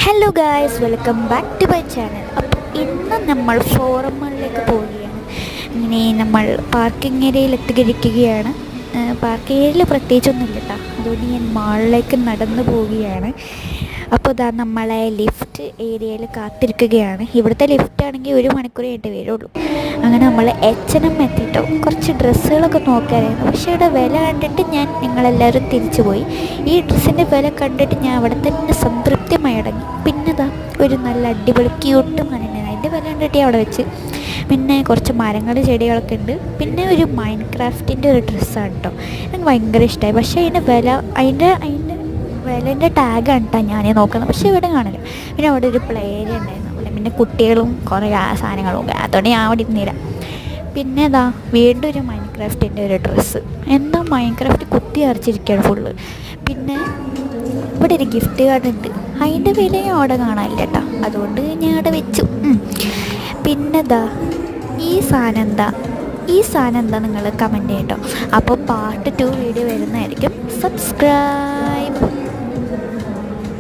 Hello guys, welcome back to my channel. അപ്പോൾ ഇന്ന് നമ്മൾ ഫോറം മാളിലേക്ക് പോവുകയാണ്. ഇങ്ങനെ നമ്മൾ പാർക്കിംഗ് ഏരിയയിൽ എത്തിയിരിക്കുകയാണ്. പാർക്കിംഗ് ഏരിയയിൽ പ്രത്യേകിച്ചൊന്നുമില്ല കേട്ടോ, അതുകൊണ്ട് ഞാൻ മാളിലേക്ക് നടന്നു പോവുകയാണ്. അപ്പോൾ ഇതാ നമ്മളെ ലിഫ്റ്റ് ഏരിയയിൽ കാത്തിരിക്കുകയാണ്. ഇവിടുത്തെ ലിഫ്റ്റ് ആണെങ്കിൽ 1 മണിക്കൂർ കഴിഞ്ഞിട്ട് വരുള്ളൂ. അങ്ങനെ നമ്മൾ H&M എത്തിയിട്ടോ. കുറച്ച് ഡ്രസ്സുകളൊക്കെ നോക്കാനായിരുന്നു, പക്ഷേ ഇവിടെ വില കണ്ടിട്ട് ഞങ്ങളെല്ലാവരും തിരിച്ചു പോയി. ഈ ഡ്രസ്സിൻ്റെ വില കണ്ടിട്ട് ഞാൻ അവിടെ തന്നെ സംതൃപ്തിമായി അടങ്ങി. പിന്നെ ഇതാ ഒരു നല്ല അടിപൊളി ക്യൂട്ട് മനുഷ്യനാണ്, അതിൻ്റെ വില കണ്ടിട്ട് അവിടെ വെച്ച്. പിന്നെ കുറച്ച് മരങ്ങൾ ചെടികളൊക്കെ ഉണ്ട്. പിന്നെ ഒരു മൈൻക്രാഫ്റ്റിൻ്റെ ഒരു ഡ്രസ്സാണ് കേട്ടോ, എനിക്ക് ഭയങ്കര ഇഷ്ടമായി. പക്ഷേ അതിൻ്റെ വിലേൻ്റെ ടാഗാണ് കേട്ടോ ഞാൻ നോക്കുന്നത്, പക്ഷേ ഇവിടെ കാണില്ല. പിന്നെ അവിടെ ഒരു പ്ലേ ഏരിയ ഉണ്ടായിരുന്നു, പിന്നെ കുട്ടികളും കുറേ സാധനങ്ങളും ഒക്കെ, അതുകൊണ്ട് ഞാൻ അവിടെ ഇരുന്നില്ല. പിന്നെ ഇതാ വീണ്ടും ഒരു മൈൻക്രാഫ്റ്റിൻ്റെ ഒരു ഡ്രസ്സ്. എന്താ മൈൻക്രാഫ്റ്റ് കുത്തി അരച്ചിരിക്കുകയാണ് ഫുള്ള്. പിന്നെ ഇവിടെ ഒരു ഗിഫ്റ്റ് കാർഡ് ഉണ്ട്, അതിൻ്റെ വിലയും അവിടെ കാണാനില്ല കേട്ടോ, അതുകൊണ്ട് ഞാൻ അവിടെ വെച്ചു. പിന്നെ ഇതാ ഈ സാധനം എന്താ നിങ്ങൾ കമൻറ്റ് ചെയ്യട്ടോ. അപ്പോൾ പാർട്ട് 2 വീഡിയോ വരുന്നതായിരിക്കും. സബ്സ്ക്രൈബ്.